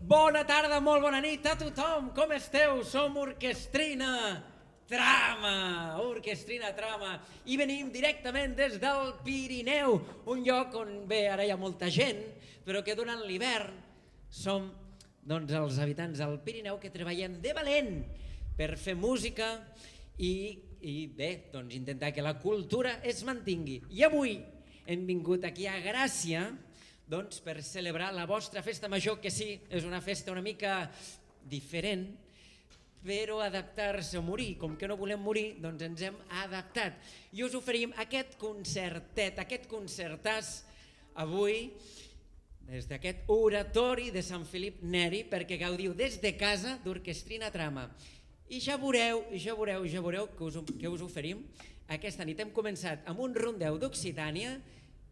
Bona tarda, molt bona nit a tothom. Com esteu? Som Orquestrina Trama. Orquestrina Trama. I venim directament des del Pirineu, un lloc on bé, ara hi ha molta gent, però que durant l'hivern som els habitants del Pirineu que treballem de valent per fer música i bé, intentar que la cultura es mantingui. I avui hem vingut aquí a Gràcia per celebrar la vostra festa major, que sí, és una festa una mica diferent, però adaptar-se a morir. Com que no volem morir, doncs ens hem adaptat. I us oferim aquest concertet, aquest concertàs avui, des d'aquest oratori de Sant Felip Neri, perquè gaudiu des de casa d'Orquestrina Trama. I ja veureu què us oferim. Aquesta nit hem començat amb un rondeu d'Occitània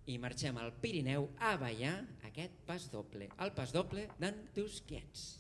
i marxem al Pirineu a ballar aquest pas doble, el pas doble d'en Tusquets.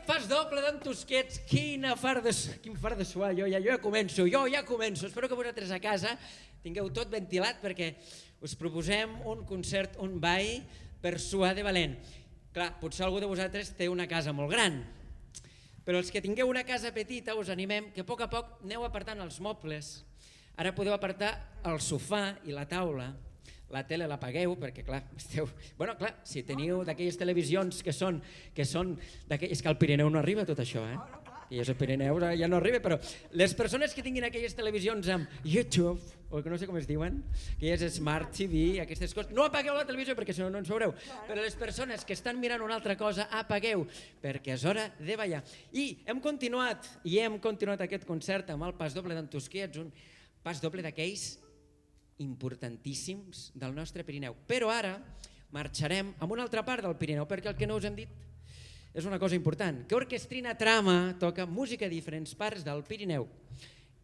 pas doble d'en Tusquets, quin far de suar, jo ja començo, espero que vosaltres a casa tingueu tot ventilat perquè us proposem un concert, un ball per suar de valent. Clar, potser algú de vosaltres té una casa molt gran, però els que tingueu una casa petita us animem que a poc aneu apartant els mobles. Ara podeu apartar el sofà i la taula, la tele l'apagueu perquè clar, si teniu d'aquelles televisions que són és que al Pirineu no arriba tot això, i al Pirineu ja no arriba, però les persones que tinguin aquelles televisions amb YouTube, o que no sé com es diuen, que és Smart TV, aquestes coses, no apagueu la televisió perquè si no ens veureu, però les persones que estan mirant una altra cosa, apagueu, perquè és hora de ballar. I hem continuat aquest concert amb el pas doble d'en Tusquets, un pas doble d'aquells importantíssims del nostre Pirineu. Però ara marxarem a una altra part del Pirineu, perquè el que no us hem dit és una cosa important, que Orquestrina Trama toca música a diferents parts del Pirineu.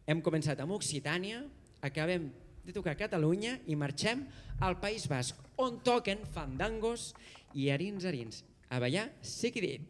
Hem començat amb Occitània, acabem de tocar a Catalunya i marxem al País Basc, on toquen fandangos i arins. A ballar, sí que he dit.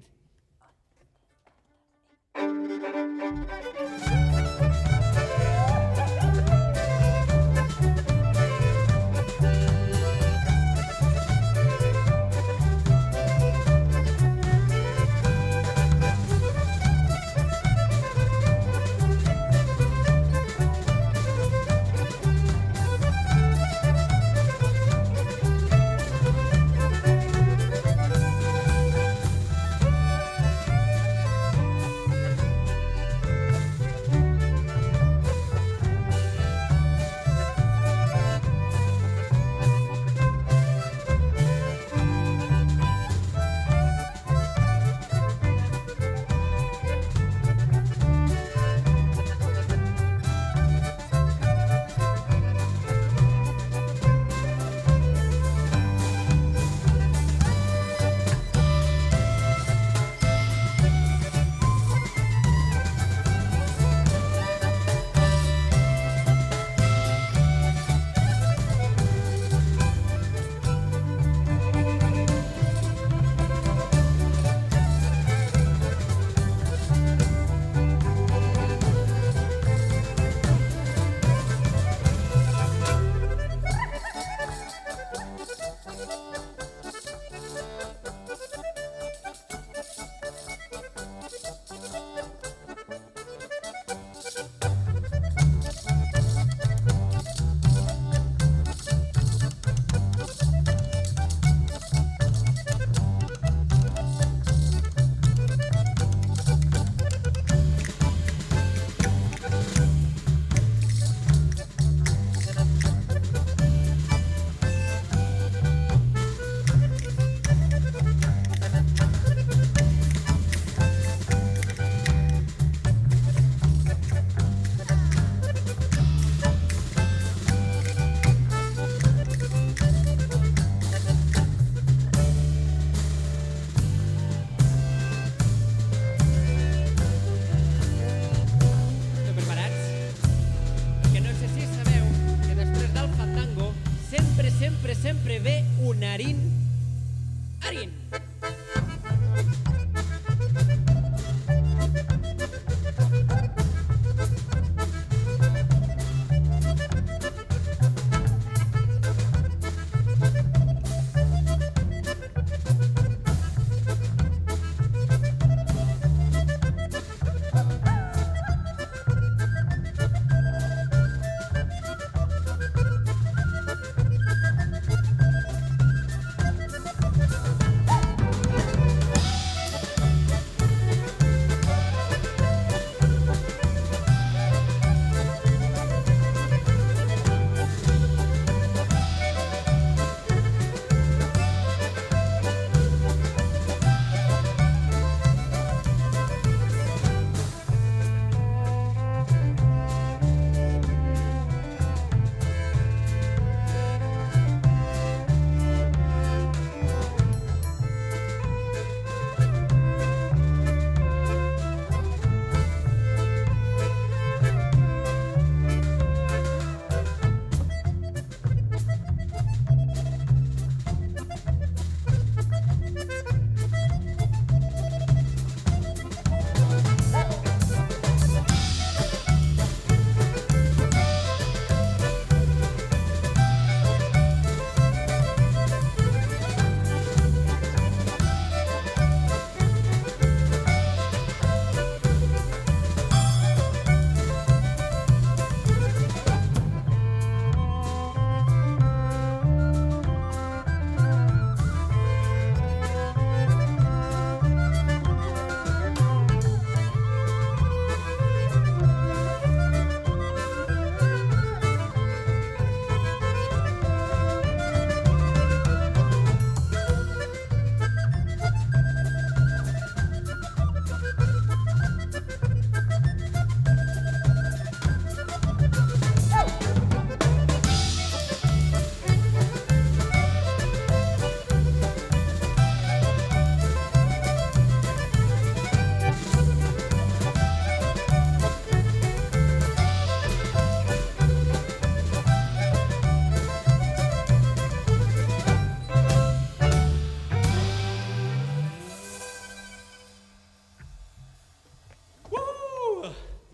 Sempre ve un arin.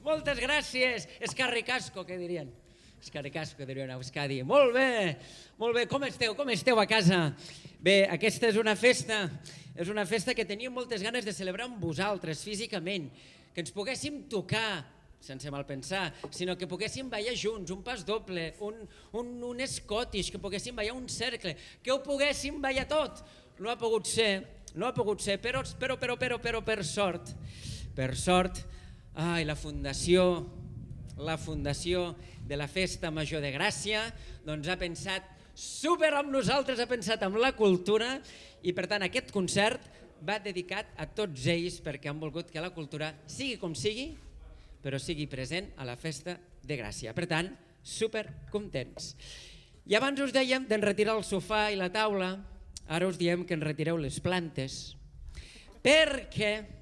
Moltes gràcies. Escarricasco, què dirien? Escarricasco, dirien a Euskadi. Molt bé, com esteu a casa? Bé, aquesta és una festa que teníem moltes ganes de celebrar amb vosaltres físicament, que ens poguéssim tocar, sense malpensar, sinó que poguéssim ballar junts, un pas doble, un Scottish, que poguéssim ballar un cercle, que ho poguéssim ballar tot. No ha pogut ser, però per sort, la Fundació de la Festa Major de Gràcia doncs ha pensat super amb nosaltres, ha pensat amb la cultura i per tant aquest concert va dedicat a tots ells perquè han volgut que la cultura sigui com sigui, però sigui present a la Festa de Gràcia. Per tant, super contents. I abans us dèiem d'enretirar el sofà i la taula, ara us diem que enretireu les plantes, perquè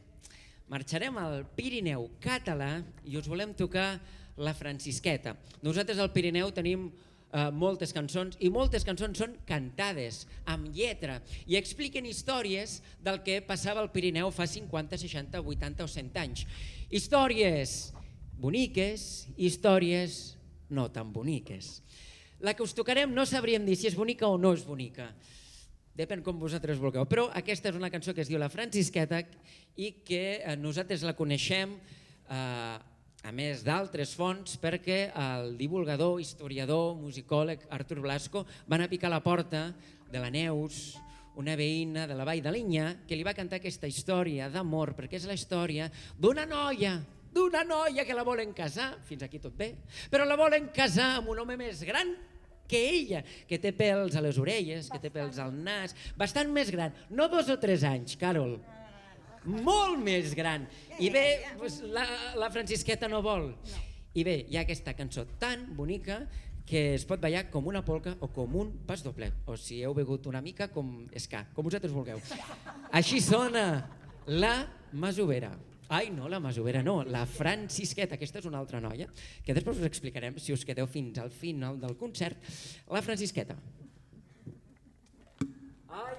marxarem al Pirineu català i us volem tocar la Francisqueta. Nosaltres al Pirineu tenim moltes cançons i moltes cançons són cantades, amb lletra, i expliquen històries del que passava al Pirineu fa 50, 60, 80 o 100 anys. Històries boniques i històries no tan boniques. La que us tocarem no sabríem dir si és bonica o no és bonica, depèn com vosaltres vulgueu, però aquesta és una cançó que es diu La Francisqueta i que nosaltres la coneixem a més d'altres fonts perquè el divulgador, historiador, musicòleg Artur Blasco va anar a picar a la porta de la Neus, una veïna de la Vall de Linya, que li va cantar aquesta història d'amor, perquè és la història d'una noia que la volen casar, fins aquí tot bé, però la volen casar amb un home més gran que ella, que té pèls a les orelles, que té pèls al nas, bastant més gran, no 2 o 3 anys, Carol, molt més gran. I bé, la Francisqueta no vol. I bé, hi ha aquesta cançó tan bonica que es pot ballar com una polca o com un pas doble, o si heu begut una mica com ska, com vosaltres vulgueu. Així sona la masovera. Ai, no, la masovera no, la Francisqueta, aquesta és una altra noia, que després us explicarem si us quedeu fins al final del concert. La Francisqueta. Ai!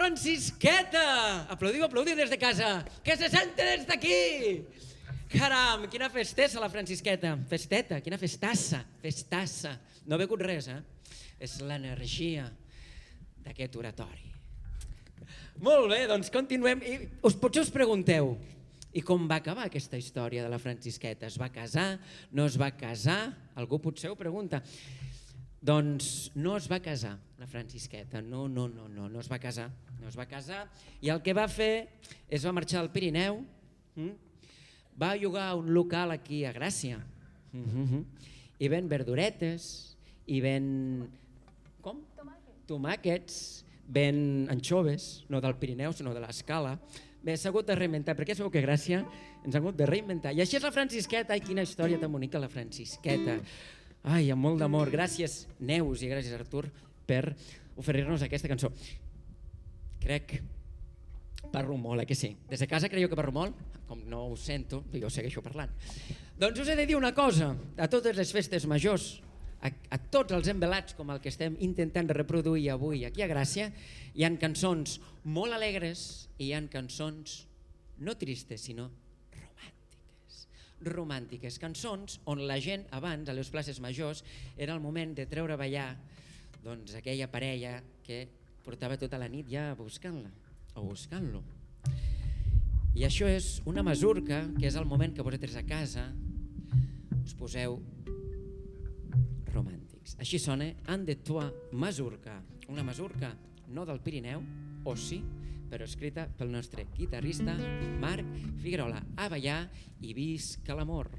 Francisqueta! Aplaudiu, aplaudiu des de casa, que se sente des d'aquí! Caram, quina festessa la Francisqueta. Festeta, quina festassa, festassa. No he begut res, És l'energia d'aquest oratori. Molt bé, doncs continuem. I potser us pregunteu, i com va acabar aquesta història de la Francisqueta? Es va casar? No es va casar? Algú potser ho pregunta. Doncs no es va casar, la Francisqueta. No es va casar. No es va casar i el que va fer és va marxar al Pirineu, va llogar un local aquí a Gràcia i ven verduretes i ven... Com? Tomàquets, ven anxoves, no del Pirineu sinó de l'Escala. Bé, s'ha hagut de reinventar, perquè sabeu que Gràcia ens ha hagut de reinventar. I així és la Francisqueta, ai, quina història tan bonica la Francisqueta. Ai, amb molt d'amor. Gràcies, Neus, i gràcies, Artur, per oferir-nos aquesta cançó. Crec, parlo molt, que sí? Des de casa creieu que parlo molt? Com no ho sento, jo segueixo parlant. Doncs us he de dir una cosa, a totes les festes majors, a tots els envelats com el que estem intentant reproduir avui aquí a Gràcia, hi han cançons molt alegres i hi han cançons no tristes, sinó romàntiques. Cançons on la gent abans, a les places majors, era el moment de treure a ballar doncs, aquella parella que portava tota la nit ja buscant-la o buscant-lo. I això és una masurca, que és el moment que vosaltres a casa us poseu romàntics. Així sona En de toi Masurca, una masurca no del Pirineu, o sí, però escrita pel nostre guitarrista Marc Figuerola. A ballar i visca l'amor.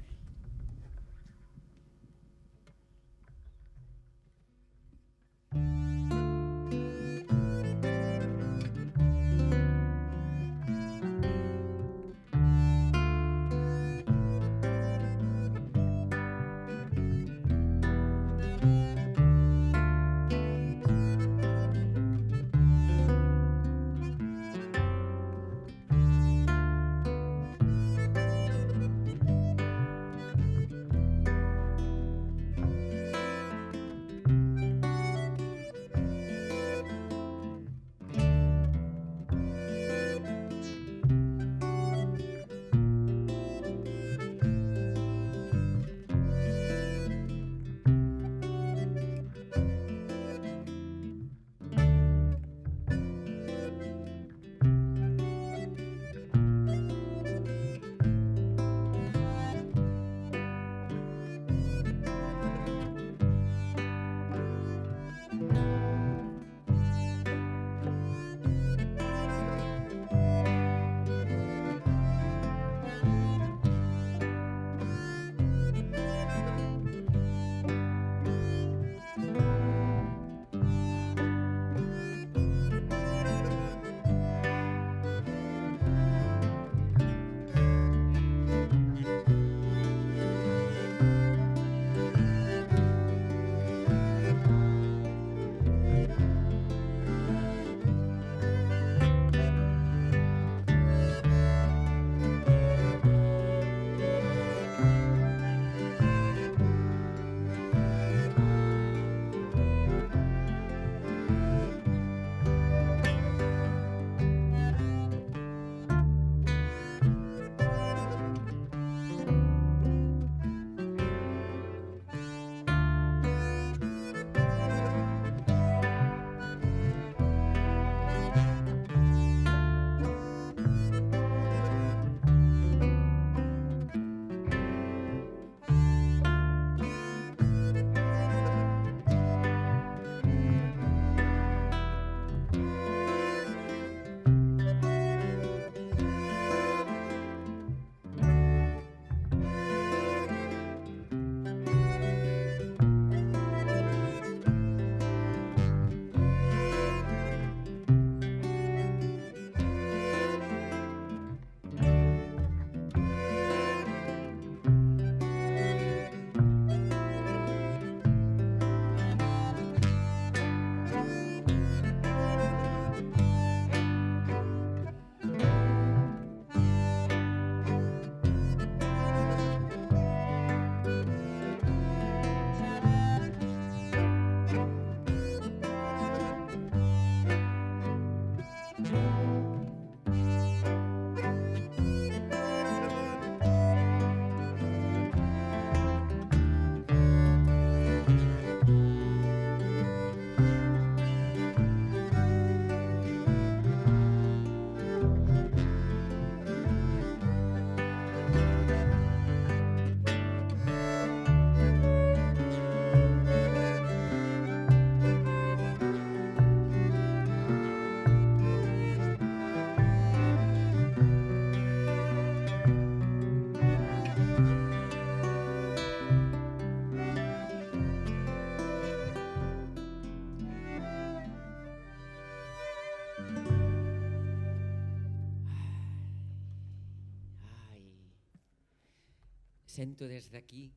Sento des d'aquí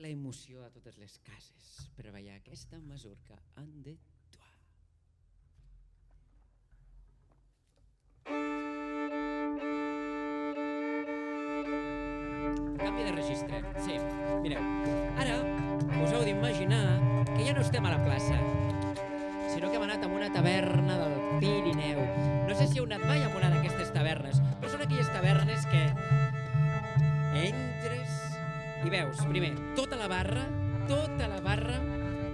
la emoció a totes les cases per ballar aquesta mazurca en de toi. Canvi de registre, sí, mireu, ara us heu d'imaginar que ja no estem a la plaça, sinó que hem anat a una taverna del Pirineu. No sé si heu anat mai a una d'aquestes tavernes, però són aquelles tavernes que entres i veus, primer, tota la barra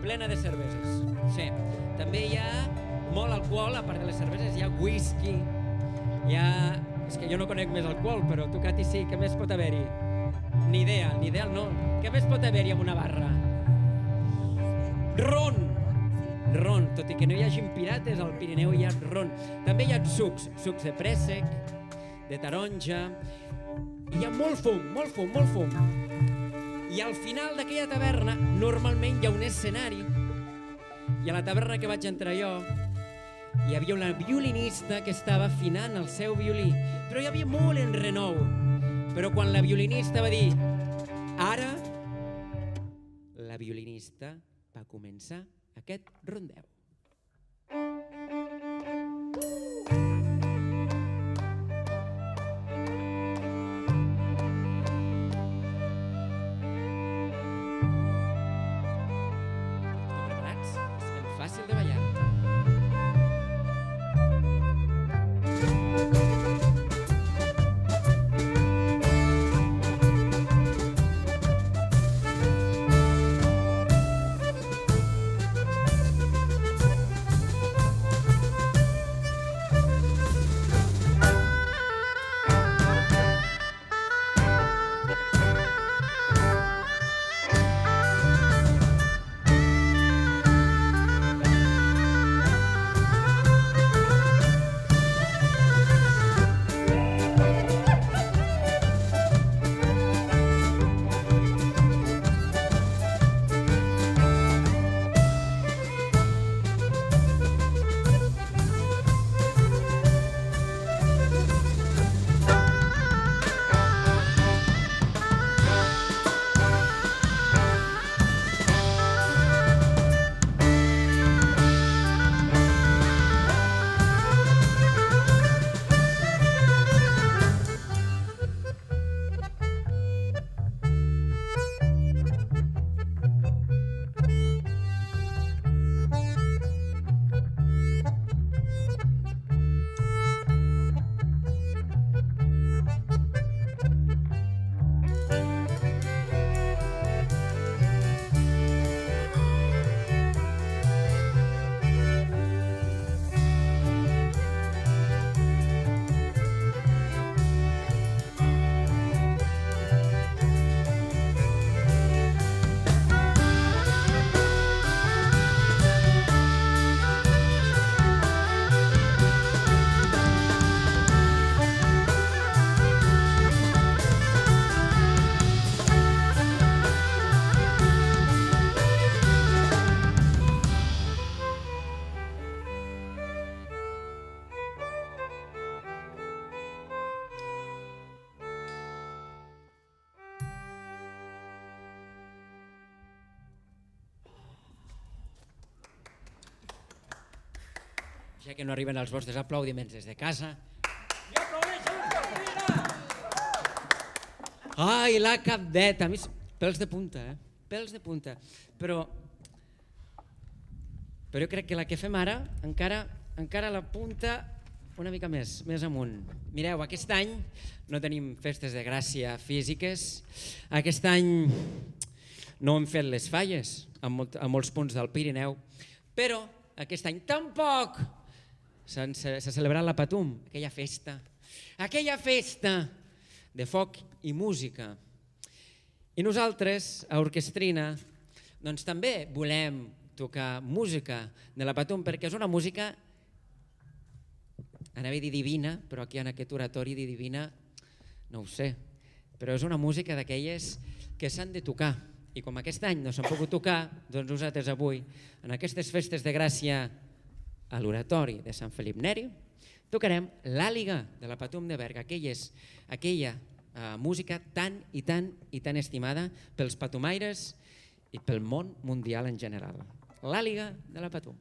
plena de cerveses. Sí, també hi ha molt alcohol, a part de les cerveses, hi ha whisky, hi ha... És que jo no conec més alcohol, però tu, Cati, sí, què més pot haver-hi? Ni idea no. Què més pot haver-hi en una barra? Ron, tot i que no hi hagi pirates, al Pirineu hi ha ron. També hi ha sucs de préssec, de taronja, i hi ha molt fum. I al final d'aquella taverna, normalment hi ha un escenari, i a la taverna que vaig entrar jo, hi havia una violinista que estava afinant el seu violí, però hi havia molt enrenou. Però quan la violinista va dir ara, la violinista va començar aquest rondeu. Esteu preparats? És ben fàcil de ballar. Ja que no arriben els vostres aplaudiments des de casa. I aplaudeixen Cristina! Ai, la capdeta. Pèls de punta, Pèls de punta. Però jo crec que la que fem ara encara la punta una mica més amunt. Mireu, aquest any no tenim festes de gràcia físiques. Aquest any no hem fet les falles a molts punts del Pirineu, però aquest any tampoc s'ha celebrat la Patum, aquella festa de foc i música. I nosaltres, a Orquestrina, doncs també volem tocar música de la Patum, perquè és una música, anava a dir divina, però aquí en aquest oratori dir divina, no ho sé, però és una música d'aquelles que s'han de tocar. I com aquest any no s'han pogut tocar, doncs nosaltres avui, en aquestes festes de gràcia a l'oratori de Sant Felip Neri, tocarem l'àliga de la Patum de Berga, música tan i tan estimada pels patumaires i pel món mundial en general. L'Àliga de la Patum.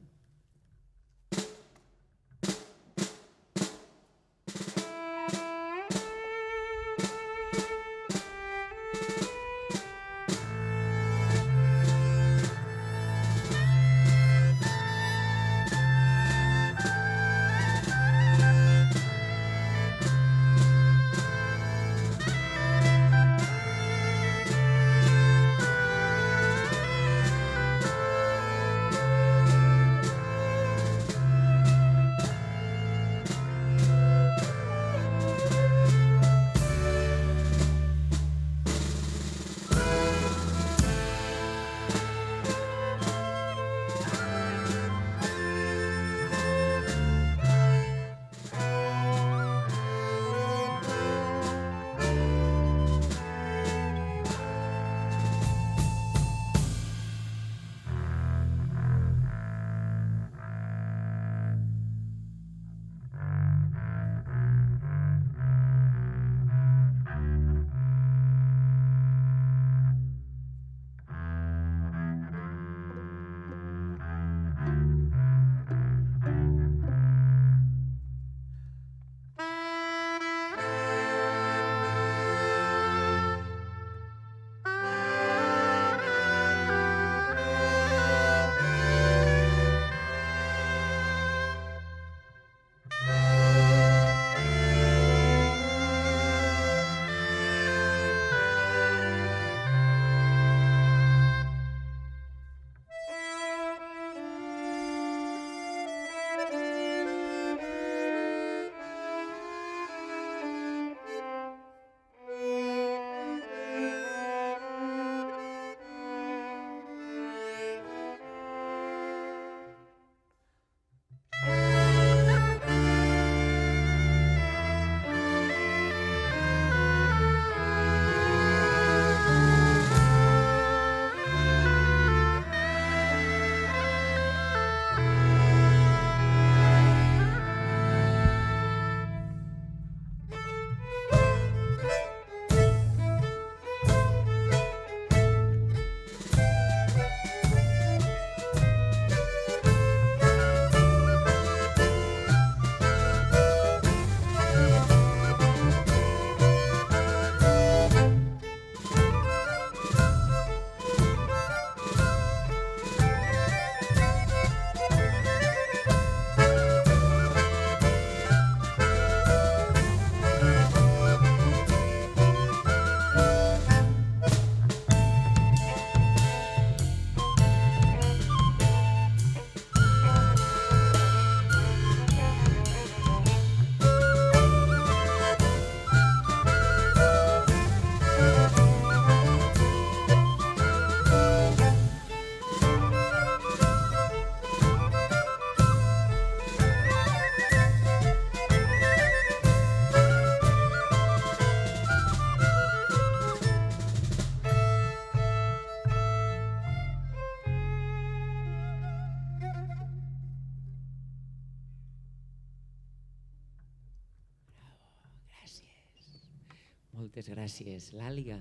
Moltes gràcies, l'Àliga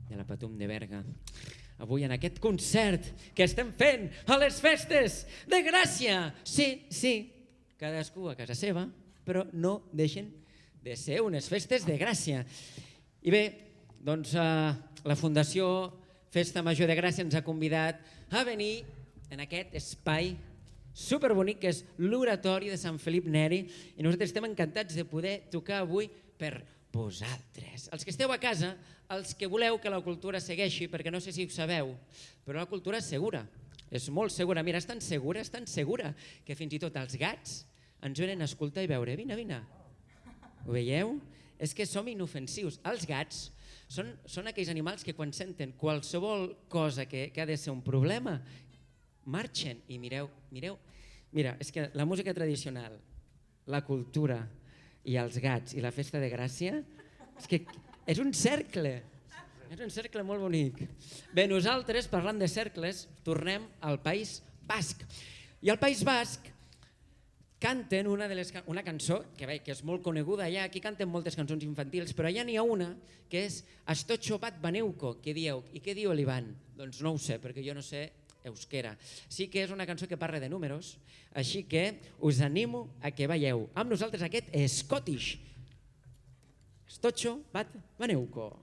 de la Patum de Berga. Avui en aquest concert que estem fent a les festes de Gràcia. Sí, sí, cadascú a casa seva, però no deixen de ser unes festes de Gràcia. I bé, doncs la Fundació Festa Major de Gràcia ens ha convidat a venir en aquest espai superbonic que és l'Oratori de Sant Felip Neri i nosaltres estem encantats de poder tocar avui per vosaltres. Els que esteu a casa, els que voleu que la cultura segueixi, perquè no sé si ho sabeu, però la cultura és segura, és molt segura. Mira, és tan segura, que fins i tot els gats ens venen a escoltar i veure. Vine, vine. Ho veieu? És que som inofensius. Els gats són aquells animals que quan senten qualsevol cosa que ha de ser un problema, marxen i mireu. Mira, és que la música tradicional, la cultura i els gats i la festa de Gràcia, és que és un cercle molt bonic. Bé, nosaltres, parlant de cercles, tornem al País Basc. I al País Basc canten una cançó que és molt coneguda allà, aquí canten moltes cançons infantils, però allà n'hi ha una que és Estotxo bat baneuko, que dieu, i què diu l'Ivan? Doncs no ho sé, perquè jo no sé euskera. Sí que és una cançó que parla de números, així que us animo a que veieu amb nosaltres aquest Scottish. Estotxo bat baneuko.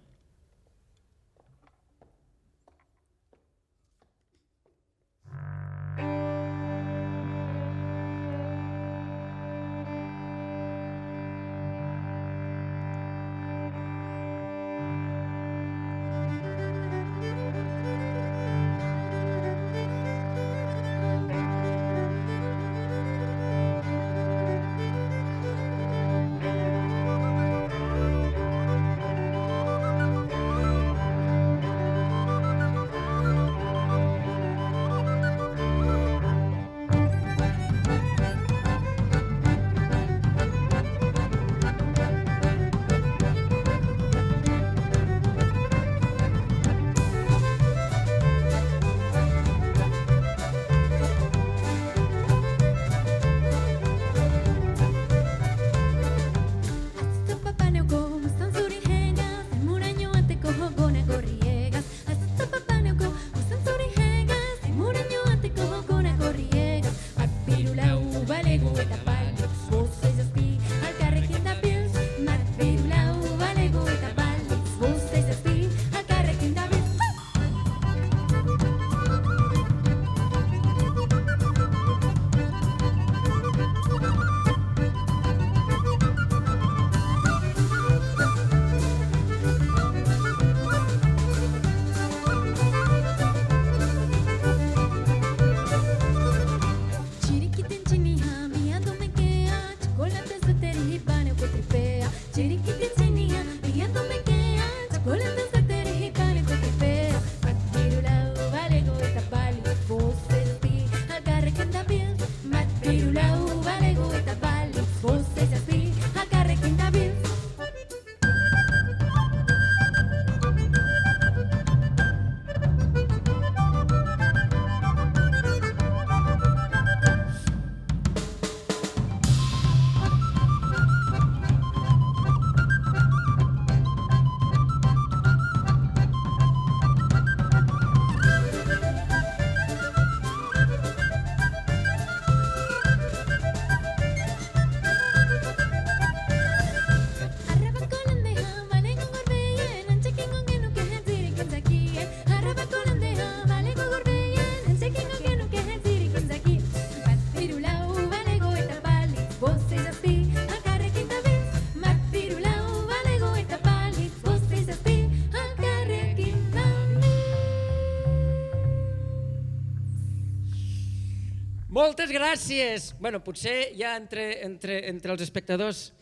Moltes gràcies! Bueno, potser hi ha entre els espectadors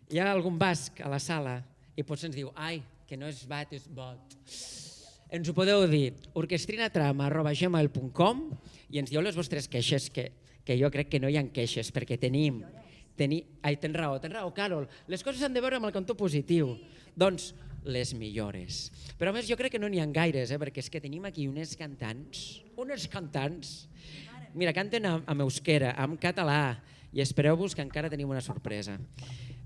hi ha algun basc a la sala i potser ens diu ai, que no és bat, és bot. Ens ho podeu dir orquestrinatrama@gmail.com i ens dieu les vostres queixes, que jo crec que no hi ha queixes, perquè tenim... Ai, tens raó, Carol. Les coses s'han de veure amb el cantó positiu. Doncs les millores. Però a més jo crec que no n'hi ha gaires, perquè és que tenim aquí unes cantants. Mira, canten en euskera, en català, i espereu-vos que encara tenim una sorpresa.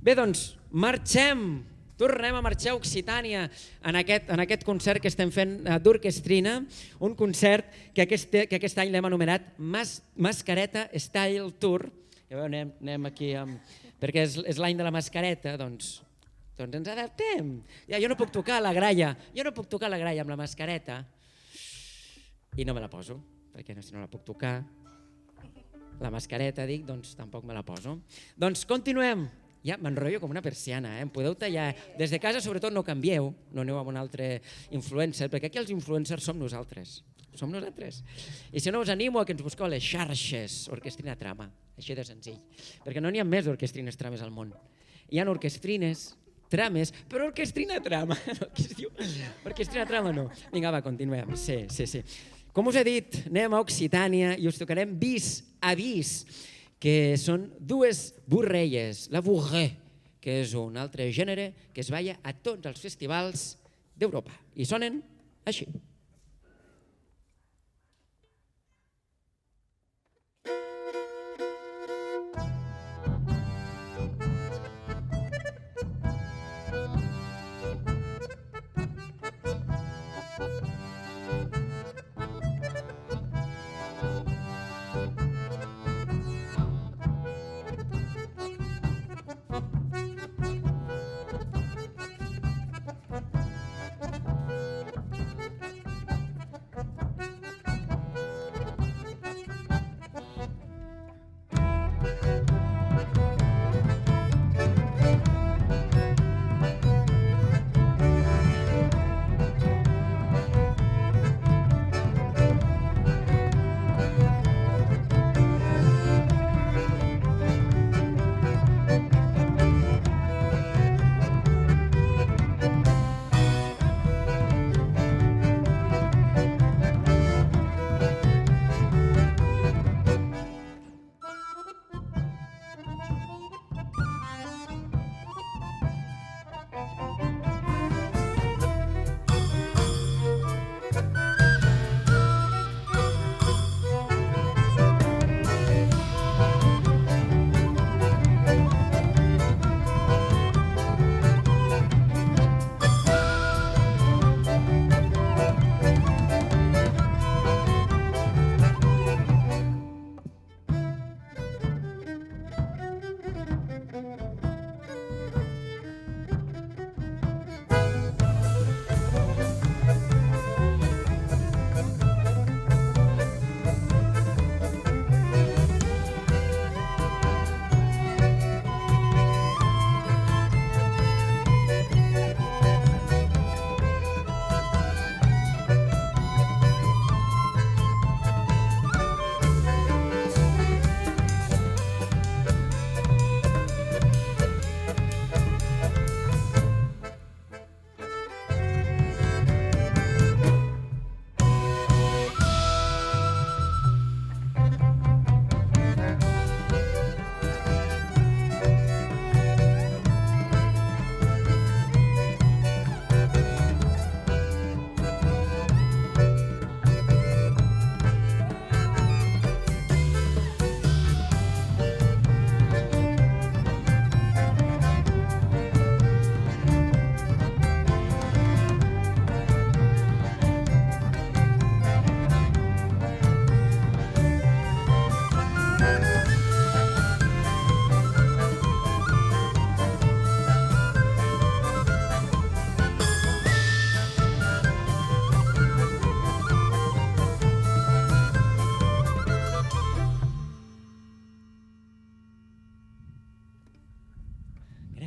Bé, doncs, marxem! Tornem a marxar a Occitània en aquest concert que estem fent d'orquestrina, un concert que aquest any l'hem anomenat Mascareta Style Tour. Ja veu, anem aquí, perquè és l'any de la mascareta, doncs ens adaptem. Jo no puc tocar la gralla, amb la mascareta i no me la poso, perquè si no la puc tocar, la mascareta, dic, doncs tampoc me la poso. Doncs continuem. Ja m'enrotllo com una persiana, em podeu tallar. Des de casa, sobretot, no canvieu, no aneu amb un altre influencer, perquè aquí els influencers som nosaltres. I si no, us animo a que ens busqueu a les xarxes Orquestrina Trama, així de senzill, perquè no n'hi ha més orquestrines trames al món. Hi ha orquestrines, trames, però Orquestrina Trama, què es diu? Orquestrina Trama no. Vinga, va, continuem. Sí. Com us he dit, anem a Occitània i us tocarem bis a bis, que són dues burrelles, la bourrée, que és un altre gènere que es balla a tots els festivals d'Europa. I sonen així.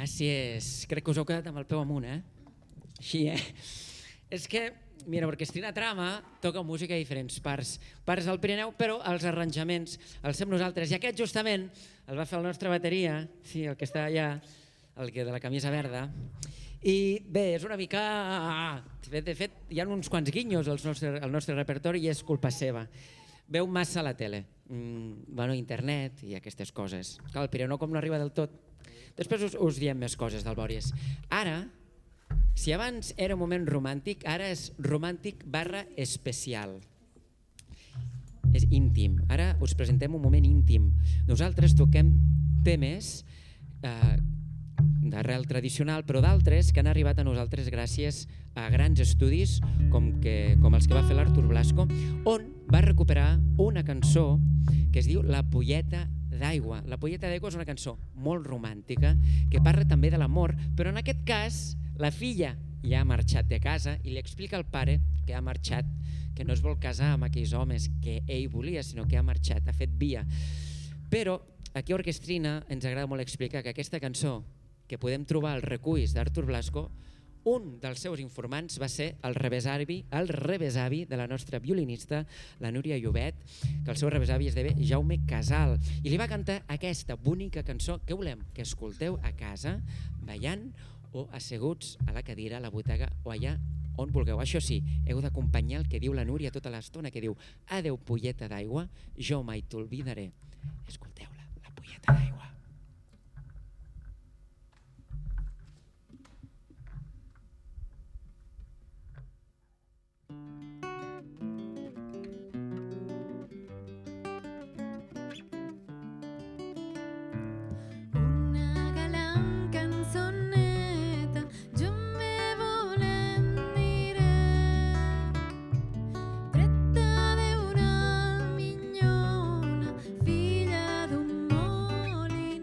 Gràcies. Crec que us heu quedat amb el peu amunt, Així, És que, mira, Orquestrina Trama toca música a diferents parts del Pirineu, però els arranjaments els fem nosaltres. I aquest justament el va fer el nostre bateria, sí, el que està allà, el que de la camisa verda. I bé, és una mica... De fet, hi ha uns quants guinyos al nostre repertori i és culpa seva. Veu massa a la tele, internet i aquestes coses. Clar, el Pirineu com no arriba del tot. Després us diem més coses del Bòries. Ara, si abans era un moment romàntic, ara és romàntic / especial. És íntim. Ara us presentem un moment íntim. Nosaltres toquem temes d'arrel tradicional, però d'altres que han arribat a nosaltres gràcies a grans estudis com els que va fer l'Artur Blasco, on va recuperar una cançó que es diu La Polleta d'Aigua. La Polleta d'Aigua és una cançó molt romàntica que parla també de l'amor, però en aquest cas la filla ja ha marxat de casa i li explica al pare que ha marxat, que no es vol casar amb aquells homes que ell volia, sinó que ha marxat, ha fet via. Però aquí a Orquestrina ens agrada molt explicar que aquesta cançó que podem trobar als reculls d'Artur Blasco, un dels seus informants va ser el rebesavi de la nostra violinista, la Núria Llobet, que el seu rebesavi es deia Jaume Casal, i li va cantar aquesta bonica cançó que volem que escolteu a casa, ballant o asseguts a la cadira, a la butaca o allà on vulgueu. Això sí, heu d'acompanyar el que diu la Núria tota l'estona, que diu: adeu, polleta d'aigua, jo mai t'olvidaré. Escolteu-la, La Polleta d'Aigua. Filla d'un molí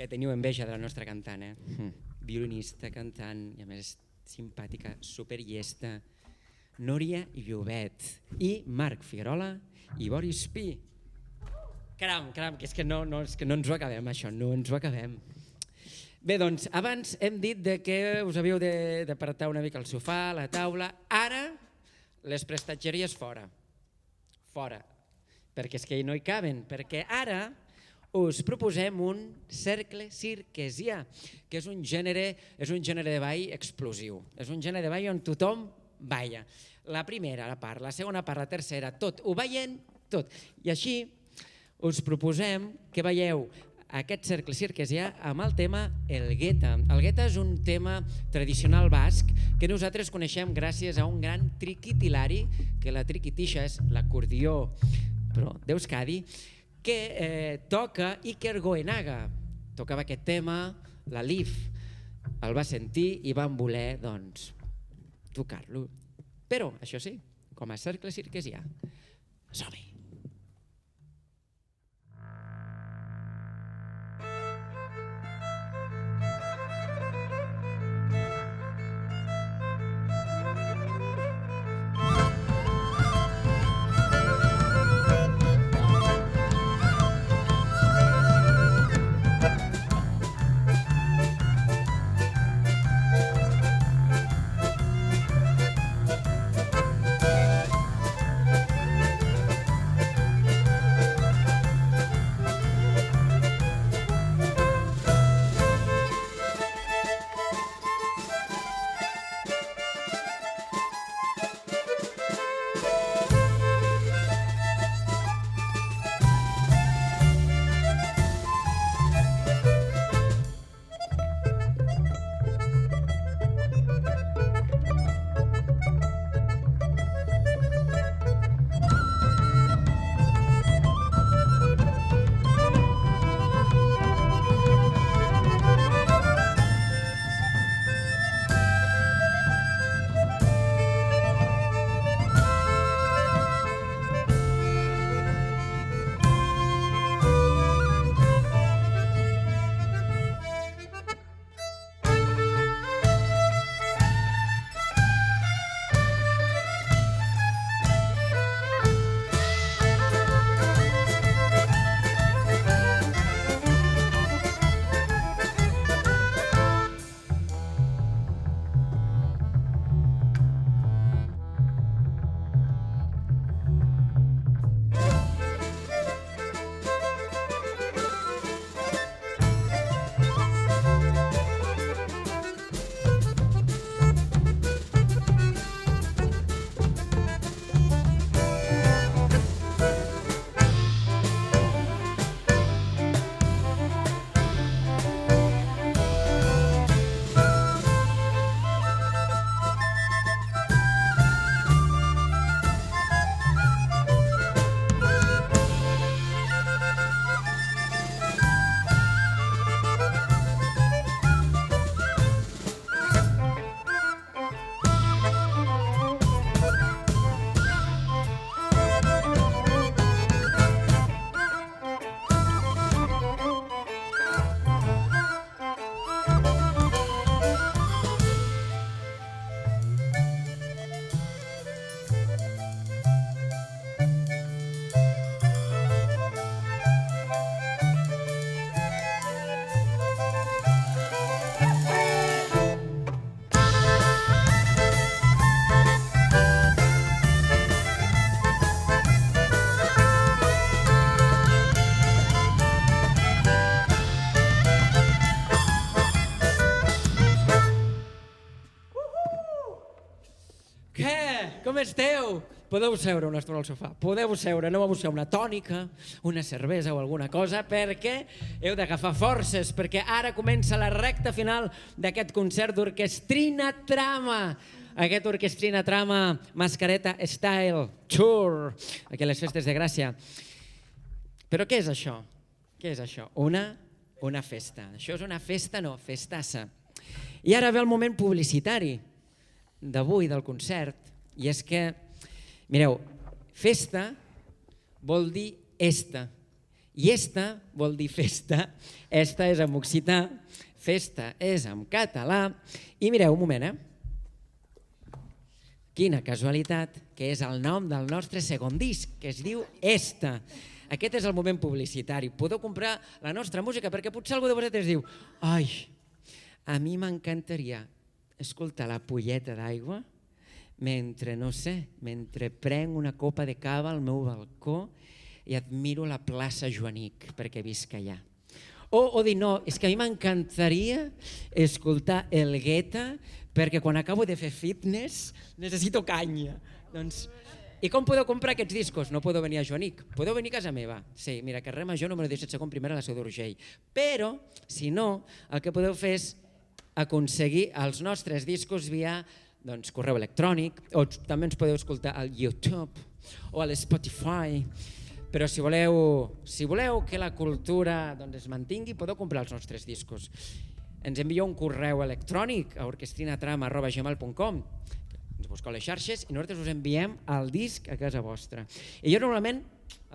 que teniu enveja de la nostra cantant, violinista, cantant, i a més simpàtica, superllesta, Núria Llobet i Marc Figuerola i Boris Pi. Caram, que és que no ens ho acabem, això, no ens ho acabem. Bé, doncs, abans hem dit que us havíeu d'apartar una mica el sofà, la taula. Ara, les prestatgeries fora. Fora. Perquè és que no hi caben. Perquè ara us proposem un cercle cirquesià, que és un gènere de ball explosiu. És un gènere de ball on tothom balla. La primera la part, la segona part, la tercera, tot. Ho ballen tot. I així us proposem que balleu aquest cercle cirquesià amb el tema El Gueta. El Gueta és un tema tradicional basc que nosaltres coneixem gràcies a un gran triquitilari, que la triquitixa és l'acordió d'Euskadi, que toca Iker Goenaga. Tocava aquest tema, la Liv el va sentir i van voler tocar-lo. Però, això sí, com a cercle cirquesià. Som-hi! Com esteu? Podeu seure una estona al sofà, podeu seure, aneu a buscar una tònica, una cervesa o alguna cosa, perquè heu d'agafar forces, perquè ara comença la recta final d'aquest concert d'Orquestrina Trama. Aquest Orquestrina Trama Mascareta Style Tour, aquí a les festes de Gràcia. Però què és això? Què és això? Una festa. Això és una festa, no, festassa. I ara ve el moment publicitari d'avui, del concert, i és que, mireu, festa vol dir esta, I esta vol dir festa, esta és en occità, festa és en català, i mireu un moment, quina casualitat, que és el nom del nostre segon disc, que es diu Esta. Aquest és el moment publicitari. Podeu comprar la nostra música perquè potser algú de vosaltres diu ai, a mi m'encantaria escoltar la polleta d'aigua mentre, no sé, mentre prenc una copa de cava al meu balcó i admiro la plaça Joanic perquè visc allà. O dir, no, és que a mi m'encantaria escoltar el Guetta perquè quan acabo de fer fitness necessito canya. I com podeu comprar aquests discos? No podeu venir a Joanic, podeu venir a casa meva. Sí, mira, carrer Major, número 17, segon primera, a la Seu d'Urgell. Però, si no, el que podeu fer és aconseguir els nostres discos via correu electrònic, o també ens podeu escoltar al YouTube o a l'Spotify. Però si voleu que la cultura es mantingui, podeu comprar els nostres discos. Ens envieu un correu electrònic a orquestrinatrama@gmail.com, ens busqueu les xarxes i nosaltres us enviem el disc a casa vostra. I jo normalment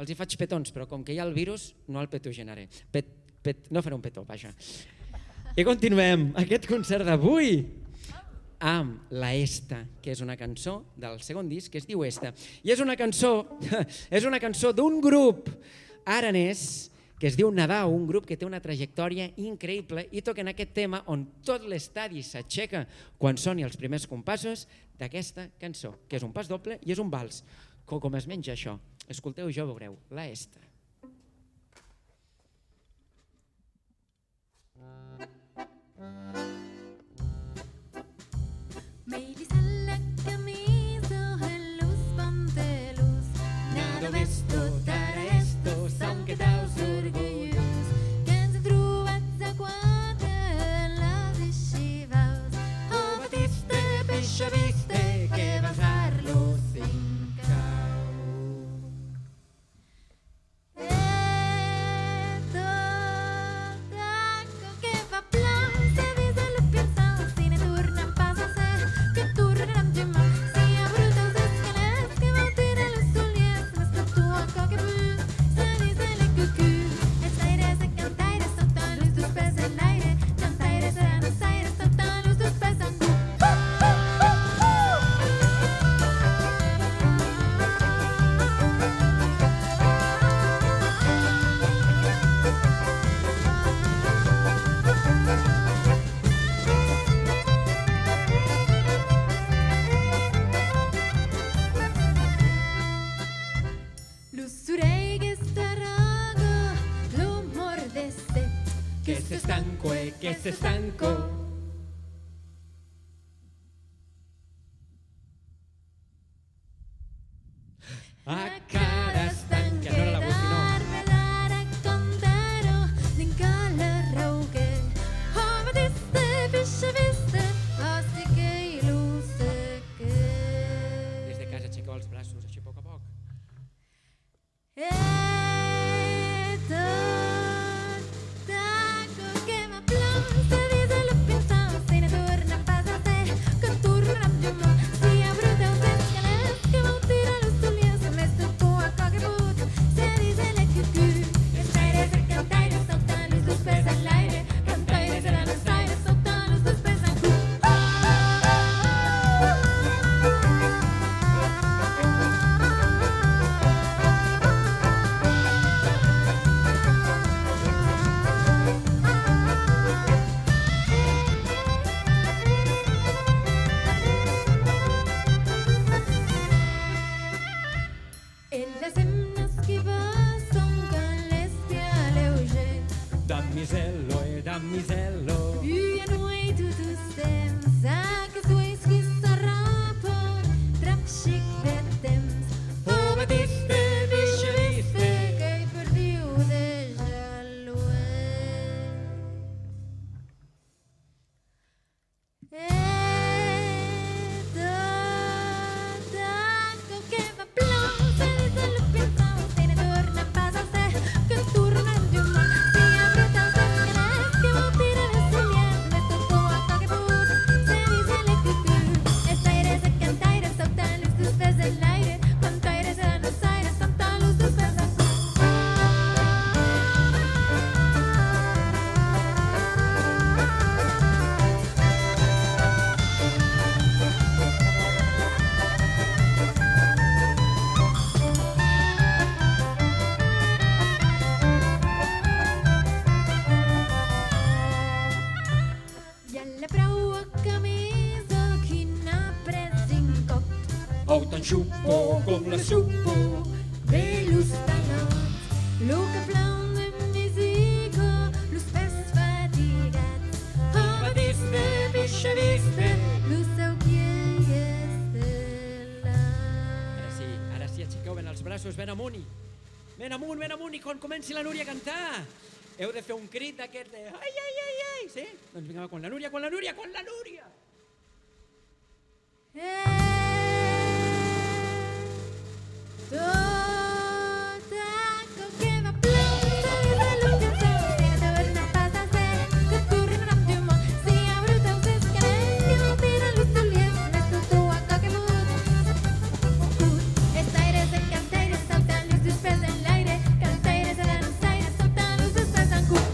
els hi faig petons, però com que hi ha el virus no el petogenaré. No faré un petó, vaja. I continuem aquest concert d'avui amb la Esta, que és una cançó del segon disc que es diu Esta. I és una cançó d'un grup aranès que es diu Nadao, un grup que té una trajectòria increïble i toquen aquest tema on tot l'estadi s'aixeca quan soni els primers compassos d'aquesta cançó, que és un pas doble i és un vals. Com es menja això? Escolteu i ja ho veureu. La Esta. Que se estancó. A cara estanca. No era la voz, no. Des de casa aixequeu els braços, així a poc a poc. Oh, tan xupo com la supo de los talons, lo que plou de música, los pes fatigats. Batiste, pixa viste. Lo seu que és de Ara sí, aixequeu ben els braços, ben amunt i quan comenci la Núria a cantar heu de fer un crit d'aquest de ai, ai, ai, ai, sí? Doncs vinga, va, quan la Núria! Tot aquel que va ploure de l'horitzó, si no torna pas a ser, que torna amb tu món. Si abruta els escamets que no tenen los soliers, més tot tu a qualque mut. Estaires en cantaires, saltant los dos pes en l'aire, cantaires a los aires, saltant los dos pes en curt.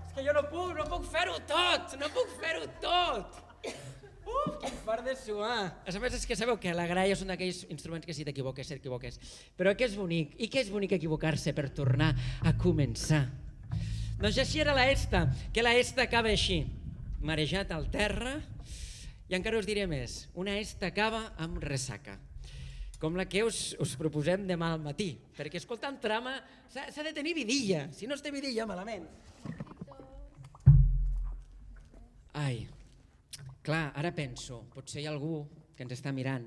És que jo no puc fer-ho tot! Quin fart de suar! A més, és que sabeu que la graia és un d'aquells instruments que si t'equivoques. Però què és bonic? I què és bonic equivocar-se per tornar a començar? Doncs així era la Esta, que la Esta acaba així, marejat al terra, i encara us diré més, una Esta acaba amb ressaca, com la que us proposem demà al matí, perquè escoltant trama s'ha de tenir vidilla, si no es té vidilla, malament. Ai, clar, ara penso, potser hi ha algú que ens està mirant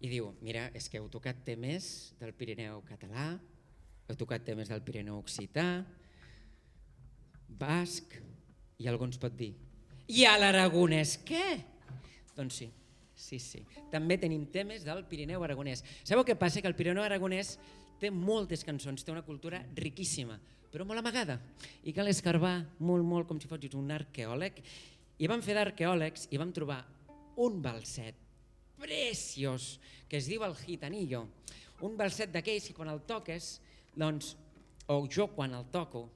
i diu, mira, és que heu tocat temes del Pirineu català, heu tocat temes del Pirineu occità, basc, i algú ens pot dir, i a l'aragonès què? Doncs sí, també tenim temes del Pirineu aragonès. Sabeu què passa? Que el Pirineu aragonès té moltes cançons, té una cultura riquíssima, però molt amagada, i cal escarbar molt, com si fossis un arqueòleg, i vam fer d'arqueòlegs i vam trobar un balset preciós que es diu el Gitanillo, un balset d'aquells que quan el toques, doncs, o jo quan el toco,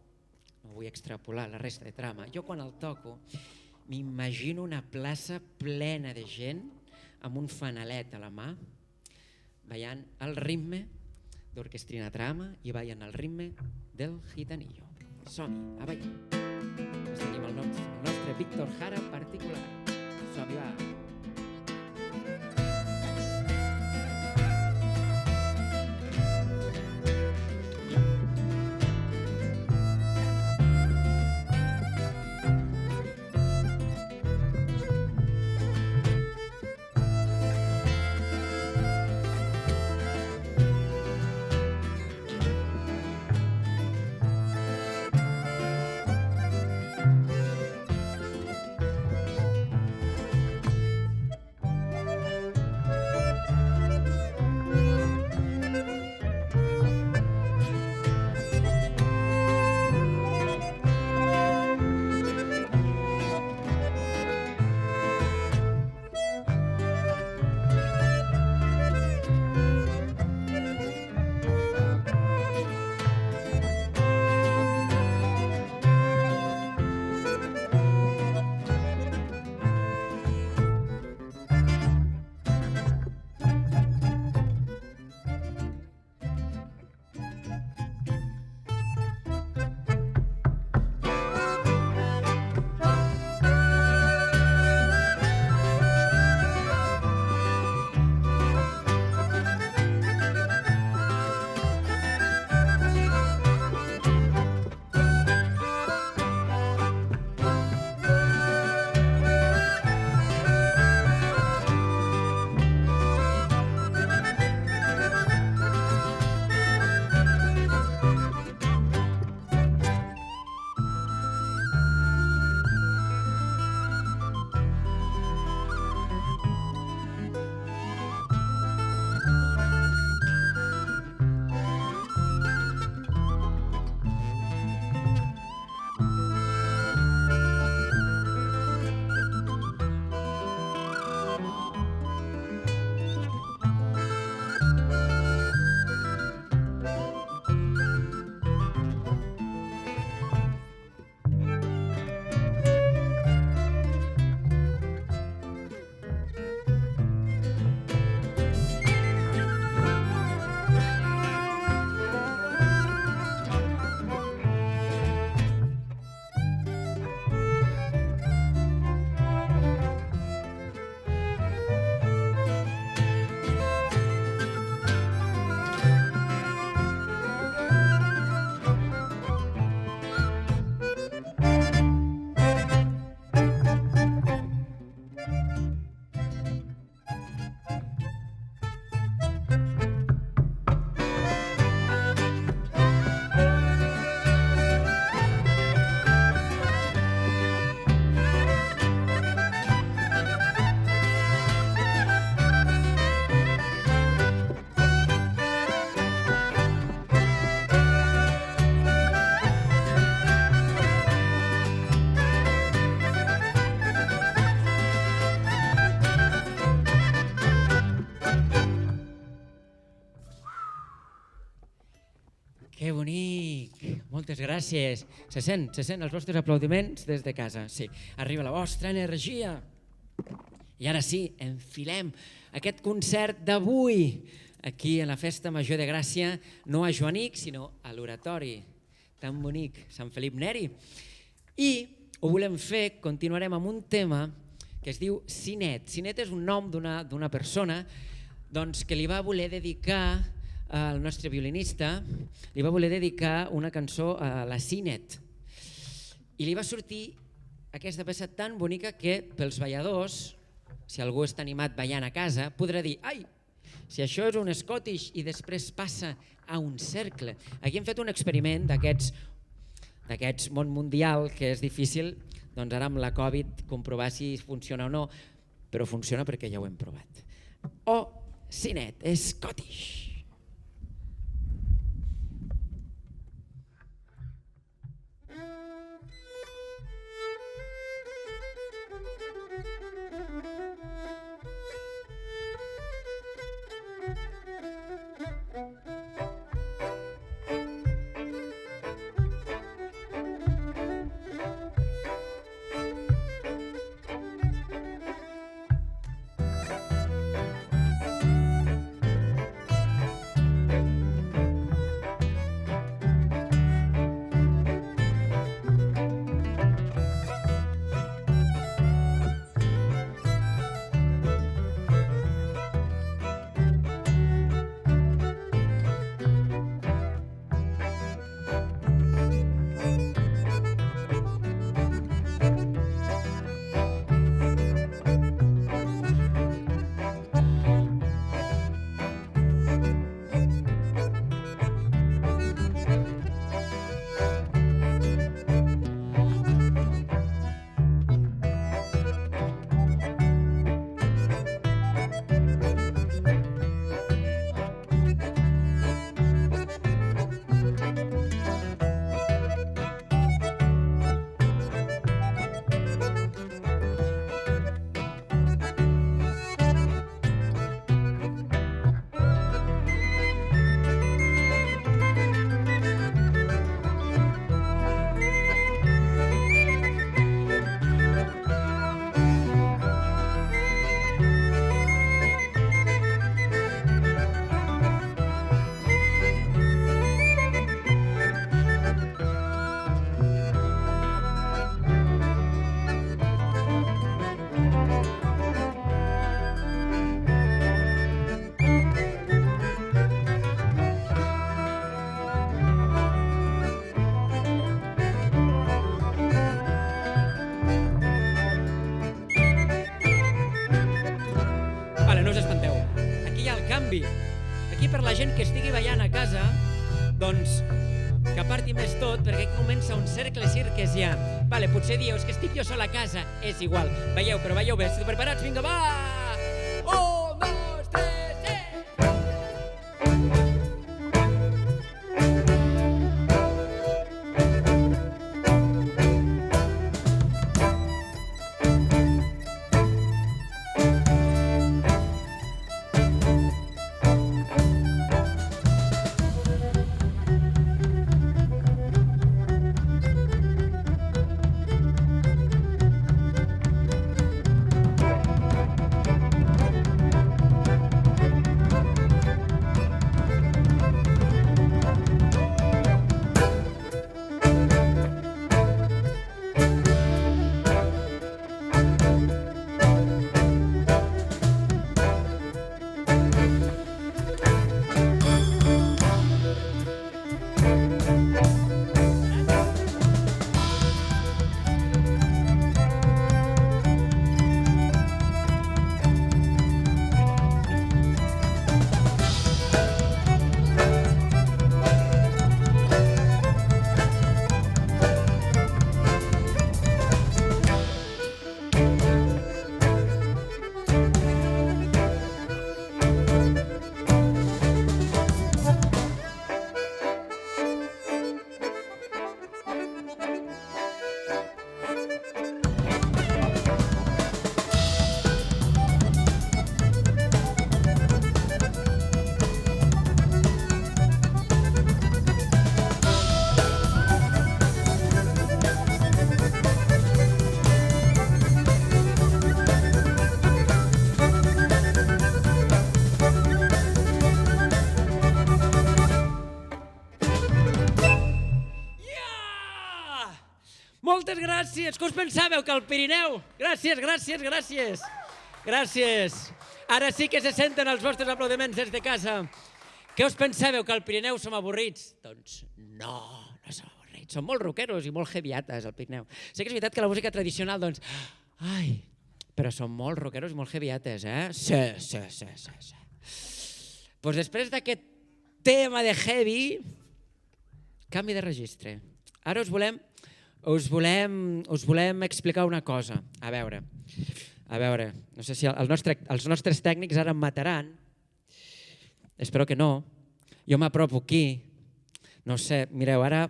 no vull extrapolar la resta de trama, jo quan el toco m'imagino una plaça plena de gent amb un fanalet a la mà, ballant el ritme d'Orquestrina Trama i ballant el ritme del Gitanillo. Som-hi, a ballar. Tenim el nostre Víctor Jara particular. Som-hi, va. Que bonic! Moltes gràcies. Se sent els vostres aplaudiments des de casa. Sí, arriba la vostra energia. I ara sí, enfilem aquest concert d'avui aquí a la Festa Major de Gràcia, no a Joanic, sinó a l'Oratori tan bonic, Sant Felip Neri. I ho volem fer, continuarem amb un tema que es diu Sinet. Sinet és un nom d'una persona que li va voler dedicar al nostre violinista, li va voler dedicar una cançó a la Sinet. I li va sortir aquesta peça tan bonica que pels balladors, si algú està animat ballant a casa, podrà dir «Ai, si això és un Scottish i després passa a un cercle». Aquí hem fet un experiment d'aquests món mundial que és difícil, doncs ara amb la Covid comprovar si funciona o no, però funciona perquè ja ho hem provat. O Sinet, Scottish. Aquí per la gent que estigui ballant a casa, doncs que aparti més tot perquè aquí comença un cercle cirquesià. Vale, potser dieu, és que estic jo sol a casa, és igual. Veieu, però veieu bé, esteu preparats? Vinga, va! 1, 2, 3, Moltes gràcies. Què us pensàveu, que el Pirineu? Gràcies. Gràcies. Ara sí que se senten els vostres aplaudiments des de casa. Què us pensàveu, que al Pirineu som avorrits? Doncs no som avorrits. Som molt rockeros i molt heavyates al Pirineu. Sé que és veritat que la música tradicional, doncs... Ai, però som molt rockeros i molt heavyates, eh? Sí. Doncs després d'aquest tema de heavy, canvi de registre. Ara us volem explicar una cosa. A veure, no sé si els nostres tècnics ara em mataran. Espero que no. Jo m'apropo aquí. No sé, mireu, ara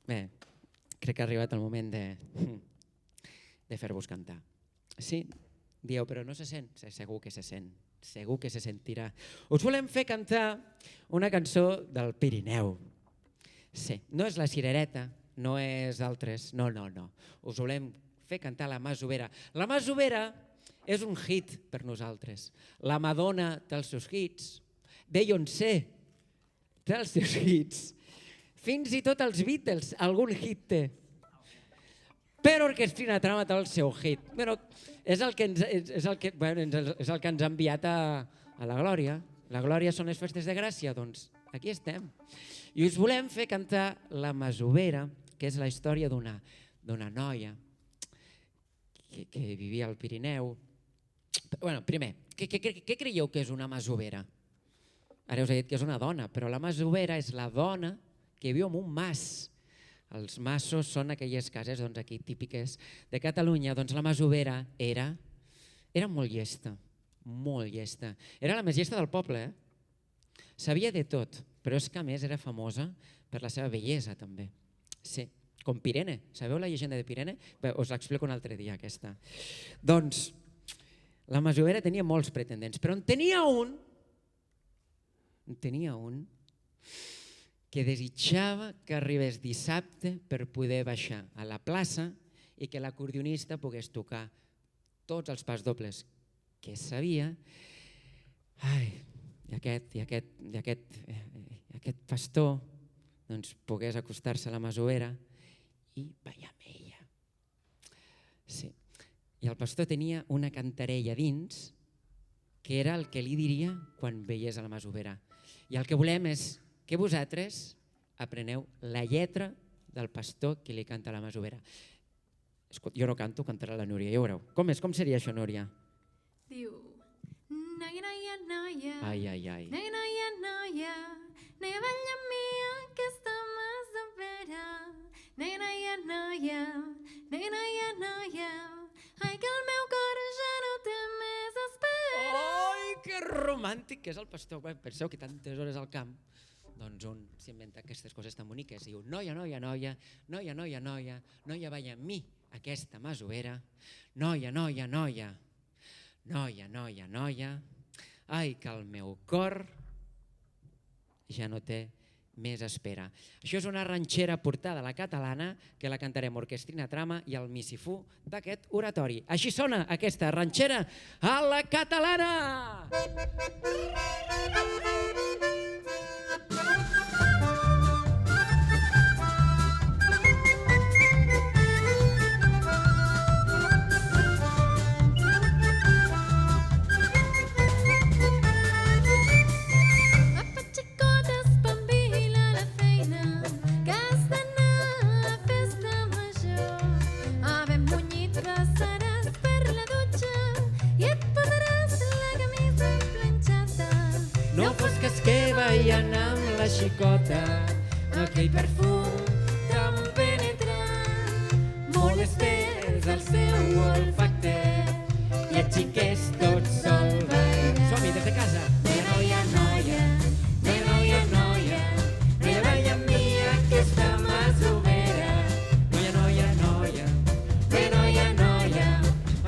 bé, crec que ha arribat el moment de fer-vos cantar. Sí, dieu, però no se sent? Segur que se sent. Segur que se sentirà. Us volem fer cantar una cançó del Pirineu. Sí, no és la Cirereta, no és d'altres, no. Us volem fer cantar la Masovera. La Masovera és un hit per nosaltres. La Madonna té els seus hits, Beyoncé té els seus hits, fins i tot els Beatles algun hit té. Però Orquestrina Trama té el seu hit. És el que ens ha enviat a la Glòria. La Glòria són les festes de Gràcia, doncs aquí estem. I us volem fer cantar la Masovera, que és la història d'una noia que vivia al Pirineu. Primer, què creieu que és una masovera? Ara us he dit que és una dona, però la masovera és la dona que viu en un mas. Els masos són aquelles cases aquí típiques de Catalunya. Doncs la masovera era molt llesta, molt llesta. Era la més llesta del poble, sabia de tot, però és que a més era famosa per la seva bellesa també. Sí, com Pirene. Sabeu la llegenda de Pirene? Bé, us l'explico un altre dia, aquesta. Doncs la masovera tenia molts pretendents, però en tenia un que desitjava que arribés dissabte per poder baixar a la plaça i que l'acordionista pogués tocar tots els pas dobles que sabia. I aquest pastor pogués acostar-se a la masovera i ballar amb ella. Sí. I el pastor tenia una cantarella dins que era el que li diria quan veiés a la masovera. I el que volem és que vosaltres apreneu la lletra del pastor que li canta a la masovera. Jo no canto, cantarà la Núria, ja veureu. Com seria això, Núria? Diu: Noia, noia, noia, Ai. noia, noia, noia, noia, balla amb mi aquesta masovera. Noia, noia, noia, noia, noia, noia, ai que el meu cor ja no té més espera. Ai, que romàntic que és el pastor. Penseu que tantes hores al camp, doncs un s'inventa aquestes coses tan boniques. Diu: noia, noia, noia, noia, noia, noia, noia, balla amb mi aquesta masovera. Noia, noia, noia, noia, noia, noia, ai que el meu cor ja no té més espera. Això és una ranxera portada a la catalana que la cantarem Orquestrina Trama i el missifú d'aquest oratori. Així sona aquesta ranxera a la catalana! Que ballant amb la xicota, aquell perfum tan penetrant, molestés el seu olfacte i els xiquets tots sol ballant. Som-hi des de casa. Noia, noia, noia, noia, noia, noia, balla amb mi aquesta masovera. Noia, noia, noia, noia, noia, noia,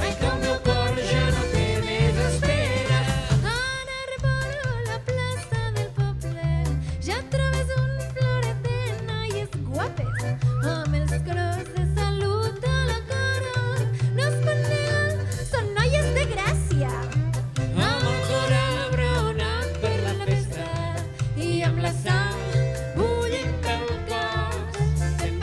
ai que el meu cor ja no té més espera. Ara recorro la plaça del poble, ja trobes un floret de noies guapes, amb els colors de salut a la cara. No es pot negar, són noies de Gràcia, Amb el cor abronat per la festa i amb la sang bullint pel cos. Fem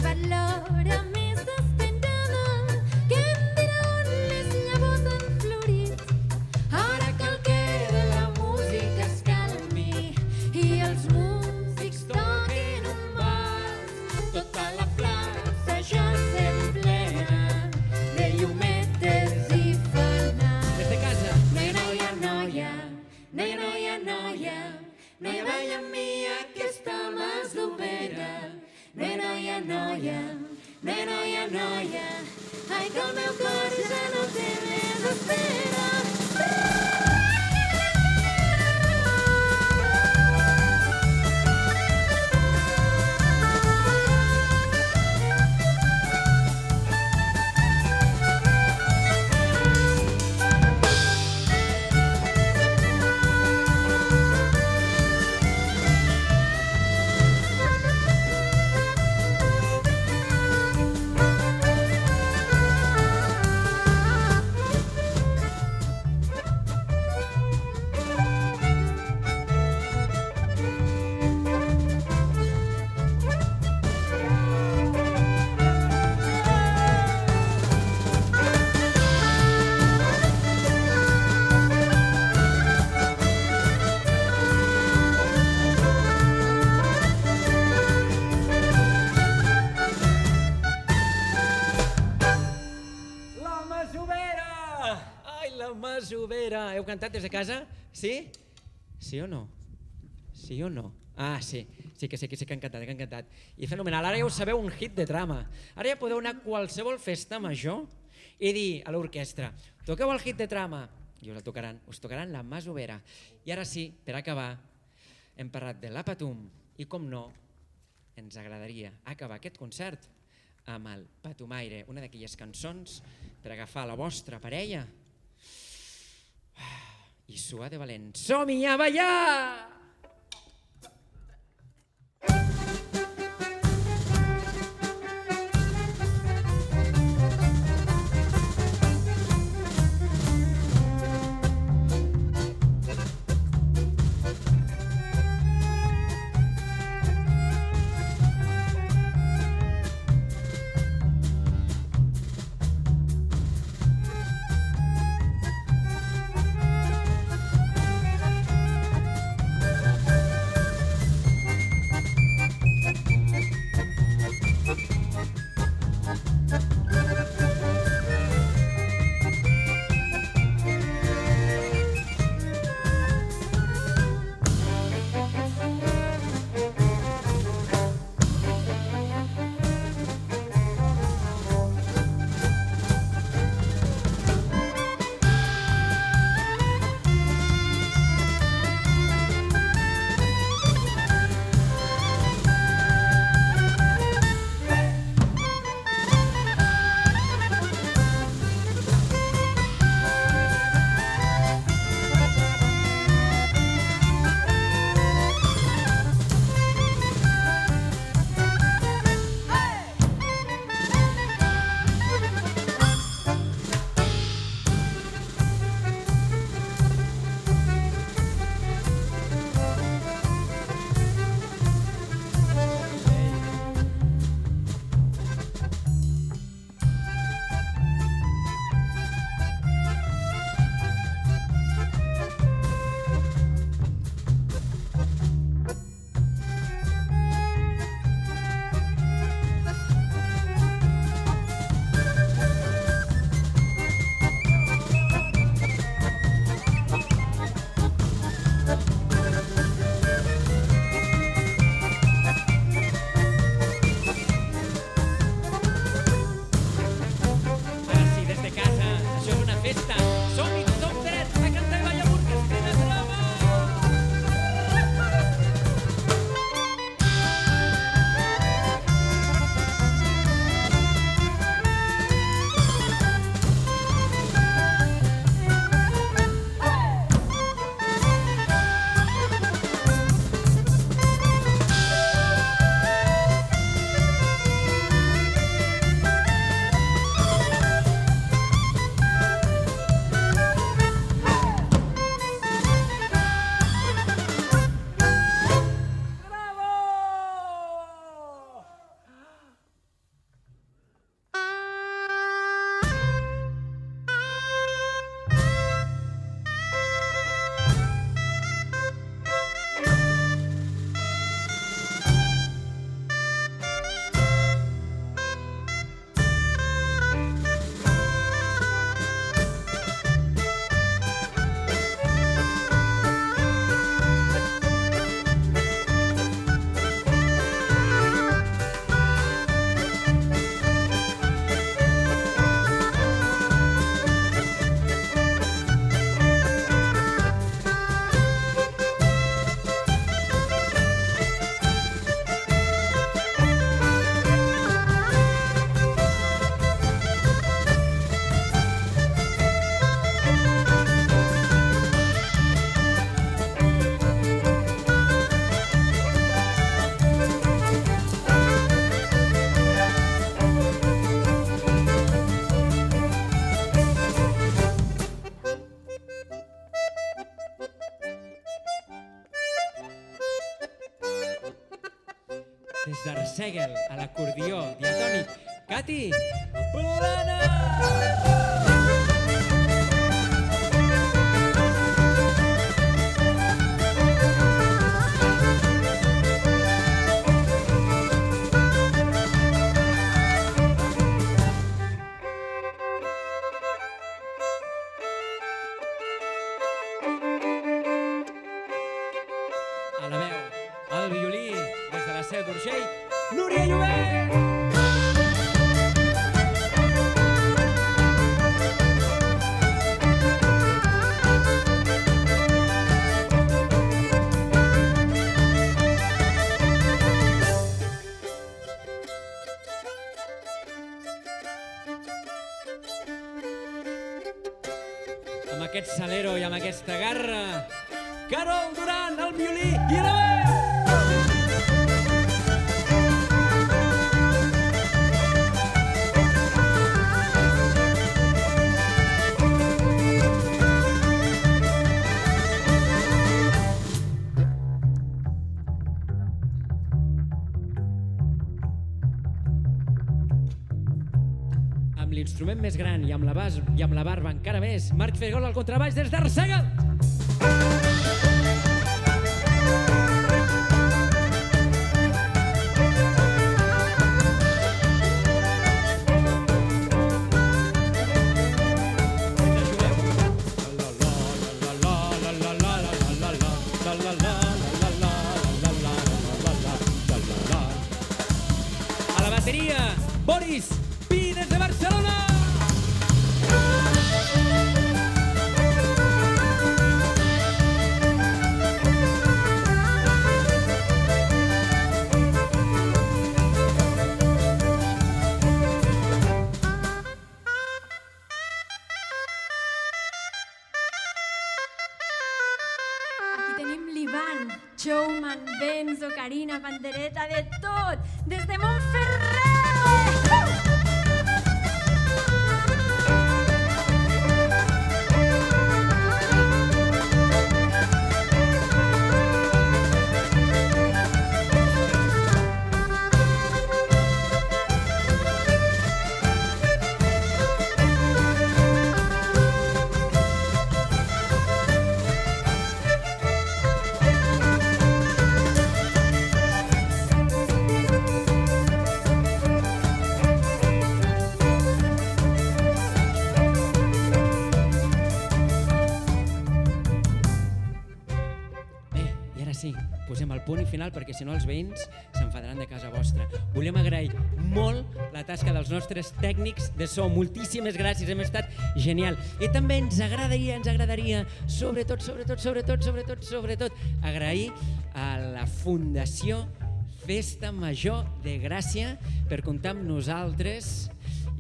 arribat l'hora més esperada, que em dirà on les llavors han florit. Ara cal que la música es calmi i els músics toquin un vals. Tota la plaça ja s'emplena de llumetes i fanals. Des de casa. Noia, noia, noia, noia, noia, noia, balla amb mi aquesta masovera. Noia, noia, noia, noia, noia, noia, ai que el meu cor ja no té més espera. La masovera! Ai, la masovera! Heu cantat des de casa? Sí? Sí o no? Sí o no? Ah, sí. Sí que han cantat, I fenomenal. Ara ja ho sabeu, un hit de trama. Ara ja podeu anar a qualsevol festa major i dir a l'orquestra: toqueu el hit de trama. I us tocaran la masovera. I ara sí, per acabar, hem parlat de la Patum i, com no, ens agradaria acabar aquest concert amb el Patumaire, una d'aquelles cançons per agafar la vostra parella i suar de valent. Som-hi a ballar! Segel, a l'acordió diatònic, Cati Plana. A la veu, al violí, des de la Seu d'Urgell, Núria Llobet! Amb aquest salero i amb aquesta garra, Carol Duran, al violí i a la veu! Amb l'instrument més gran i amb la barba encara més, Marc Fergol al contrabaix des d'Arsèguel. A la bateria, Boris Pi des de Barcelona. Aquí tenim l'Ivan, showman, benzo, carina, pandereta, de tot, des de Montferrer! Sí, posem el punt i final perquè si no els veïns s'enfadaran de casa vostra. Volem agrair molt la tasca dels nostres tècnics de so. Moltíssimes gràcies, hem estat genial. I també ens agradaria, sobretot, agrair a la Fundació Festa Major de Gràcia per comptar amb nosaltres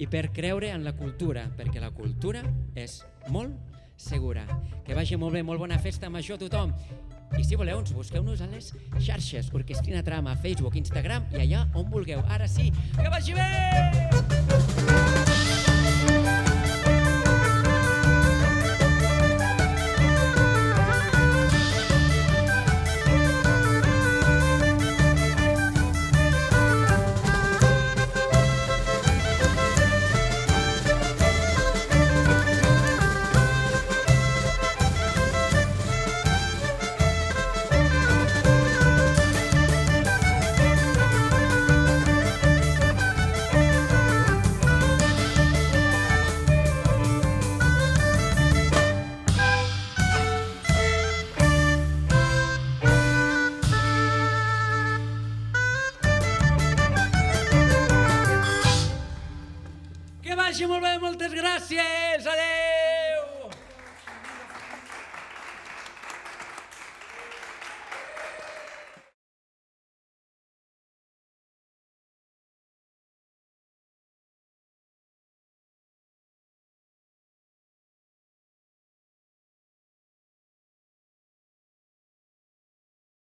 i per creure en la cultura, perquè la cultura és molt segura. Que vagi molt bé, molt bona festa major a tothom. I si voleu, busqueu-nos a les xarxes, Orquestrina Trama, Facebook, Instagram i allà on vulgueu. Ara sí, que vagi bé! Que vagi molt bé, moltes gràcies, adeu!